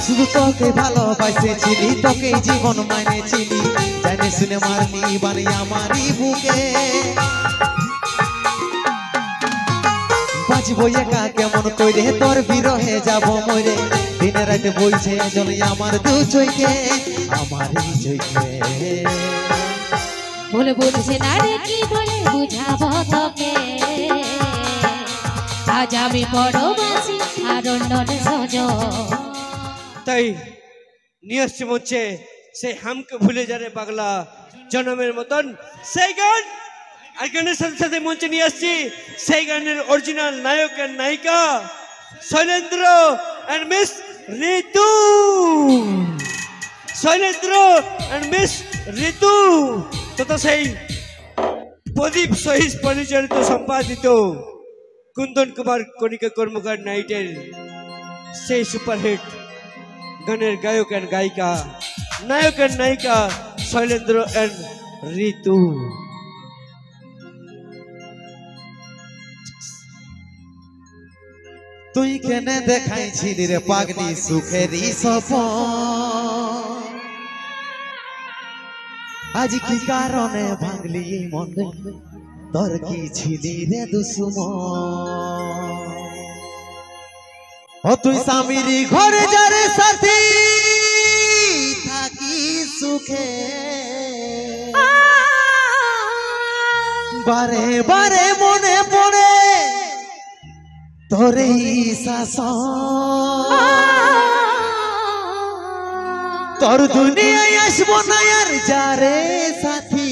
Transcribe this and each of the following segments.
শুধু তোকে ভালোবাসেছিলি, তোকে জীবন মানেছিলি, জানে শুনে মারনি বাড়ি আমারই বুকে। বাঁচবো একা কেমন কইরে, তোর বিরহে যাব মরে, দিনে রাতে বইছে জলে আমার দু চোখে, আমারই চোখে। বলে বলছে না রে কি বলে বুঝাবো তোকে, আজ আমি পরবাসী আর অন্যরে সজন। তাই নিয়ে আসছে মঞ্চে সেই হামকে ভুলে যারে পাগলা জনমের মতন সেই গান। আর গানের সাথে সাথে মঞ্চে নিয়ে আসছি সেই গানের অরিজিনাল নায়ক আর নায়িকা Shailendra and miss Ritu. Shailendra and miss Ritu তথা সেই প্রদীপ সহিত পরিচালিত সম্পাদিত কুন্দন কুমার কণিকা কর্মকার নাইটের সেই সুপারহিট গানের গায়ক এন্ড গায়িকা, নায়ক এন্ড নায়িকা শৈলেন্দ্র এন্ড ঋতু। তুই কেনে দেখাইছিলি রে পাগলি সুখেরই সপন, আজ কি কারণে ভাঙলি মন, তোর কি ছিলি রে দুশ্মন। ও তুই স্বামীর ঘরে যারে সাথী থাকি সুখে, বারে বারে মনে পড়ে তোরে শাসন। তোর দুনিয়ায় আসবো না আর যারে সাথী,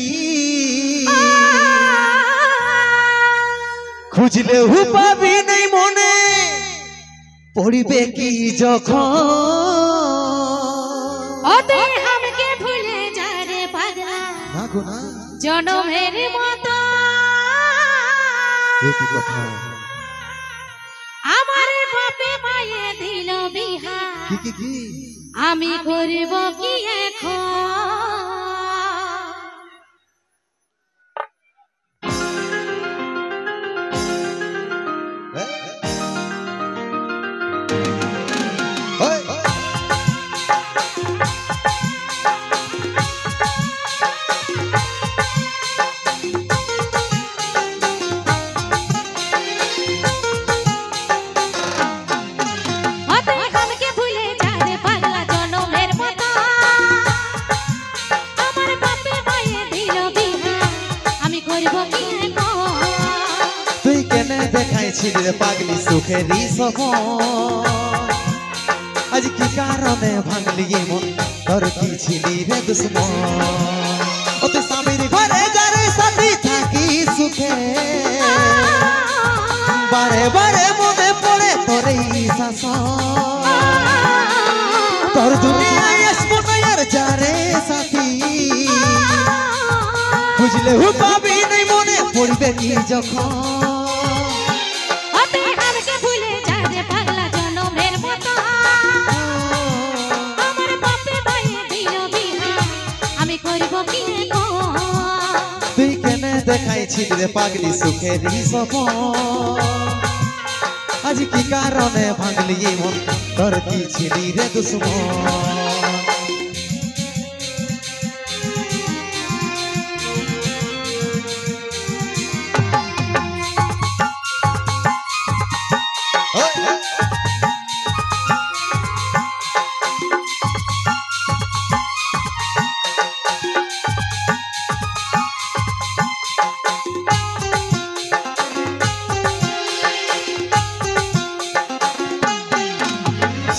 খুঁজলে হু পাবি নাই মনে পড়িবে কি যখন। ওতে আমাকে ভুলে যা রে পাগলা জনমের মতো, আমার বাপে মায়ে দিল বিহা, আমি করব কি এখন। তুই কেনে দেখাইছিলি রে পাগলি সুখেরই সপন, আজ কি কারণে ভাঙলি মন, তোর কি ছিলি রে দুশ্মন। ও তুই স্বামীর ঘরে যারে সাথী থাকি সুখে, বারে বারে মনে পড়ে তোরই শাসন। তোর দুনিয়ায় আসবো না আর যারে সাথী, খুঁজলে হু পাবি নাই মনে পড়বে কি যখন। ওতে আমাকে ভুলে যা রে পাগলা জনমের মতো, আমার বাপে মায়ে দিল বিহা, আমি করব কি এখন। তুই কেনে দেখাইছিলি রে পাগলি সুখেরই সপন, আজ কি কারণে ভাঙলি মন, তোর কি ছিলি রে দুশ্মন।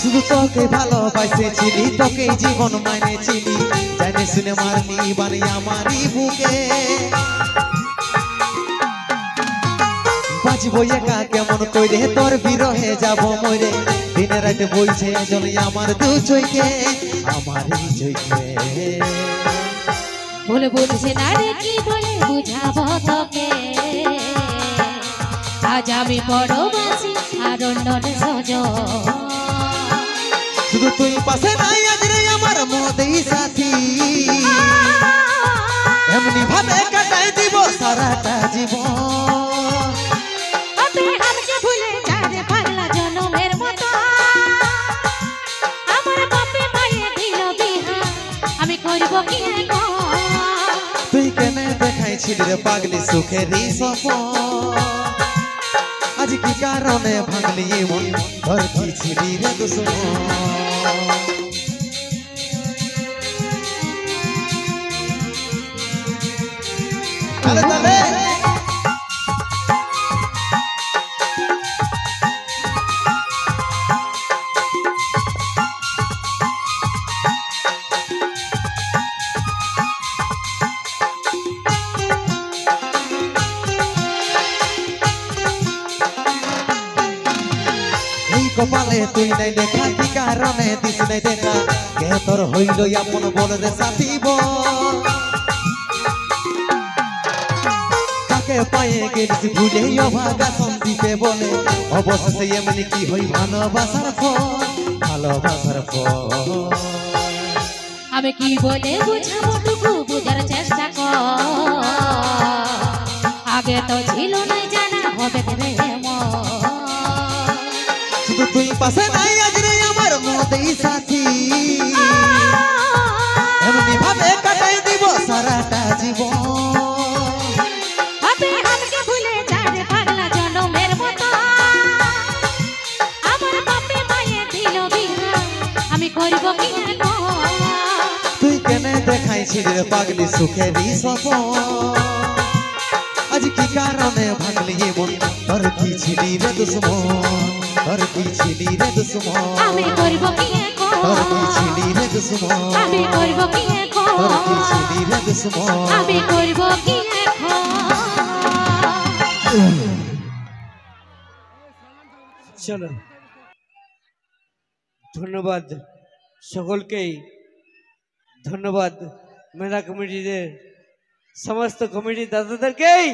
শুধু তোকে ভালোবাসেছিলি, তোকে জীবন মানেছিলি, জানে শুনে মারনি বাড়ি আমারই বুকে। বাঁচবো একা কেমন কইরে, তোর বিরহে যাব মরে, দিনে রাতে বইছে জলে আমার দু চোখে, আমারই চোখে। বলে বলছে না রে কি বলে বুঝাবো তোকে, আজ আমি পরবাসী আর অন্যরে সজন। শুধু তুই পাশে নাই আজ রে আমার মদেই সাথী, এমনি ভাবে কাটাই দিব সারাটা জীবন। আমাকে ভুলে যা রে পাগলা জনমের মতো, আমার দেখাইছিলি রে পাগলি সুখেরই সফর আজ কি কারণে ভাঙলি মন তোর কি ছিলি রে দুশ্মন তালে তালে কপালে তুই নাই দেখা কি কারণে দিস নাই দেখা কে তোর হইল আপন বল রে সাথী বল কাকে পায়ে গেছিস ভুলে অভাগা সন্দীপে বলে অবশেষে এমনি কি হই ভালোবাসার ফল ভালোবাসার ফল আমি কি বলে বুঝাবো টুকু বুঝার চেষ্টা কর আগে তো ছিল না জানা হবে প্রেম শুধু তুই পাশে নাই আজ রে আমার মতেই সাথী এমনি ভাবে কাটাই দিব সারাটা জীবন হবে আমাকে ভুলে যাবে পাগলা জনমের মতো আমার বাপে মায়ে দিল বিহা আমি করব কি এখন তুই কেনে দেখাইছিলি রে পাগলি সুখেরই সফর আজ কি কারণে ভাঙলি মন তোর কি ছিলি রে দুশ্মন তোর কি ছিলি রে দুশ্মন আমি করব কি এখন তোর কি ছিলি রে দুশ্মন আমি করব কি এখন তোর কি ছিলি রে দুশ্মন আমি করব কি এখন চলো ধন্যবাদ সকলকেই ধন্যবাদ মেলা কমিটিদের সমস্ত কমিটি দাদাদেরকেই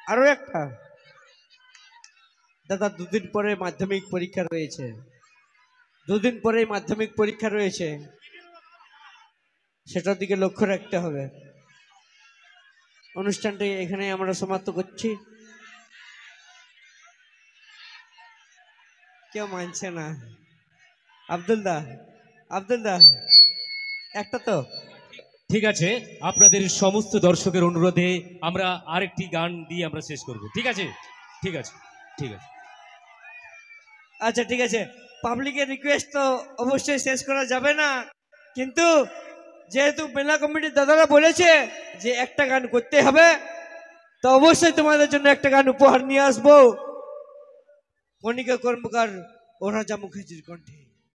আরো একটা দাদা দুদিন পরে মাধ্যমিক পরীক্ষা রয়েছে দুদিন পরে মাধ্যমিক পরীক্ষা রয়েছে সেটার দিকে লক্ষ্য রাখতে হবে অনুষ্ঠানটি এখানে আমরা সমাপ্ত করছি কেউ মানছে না আব্দুল দা একটা তো ঠিক আছে আপনাদের সমস্ত দর্শকের অনুরোধে আমরা আরেকটি গান দিয়ে আমরা শেষ করব ঠিক আছে ঠিক আছে ঠিক আছে আচ্ছা ঠিক আছে পাবলিকের রিকোয়েস্ট তো অবশ্যই শেষ করা যাবে না কিন্তু যেহেতু মেলা কমিটির দাদারা বলেছে যে একটা গান করতে হবে তো অবশ্যই তোমাদের জন্য একটা গান উপহার নিয়ে আসবো কণিকা কর্মকার ও রাজা মুখার্জির কণ্ঠে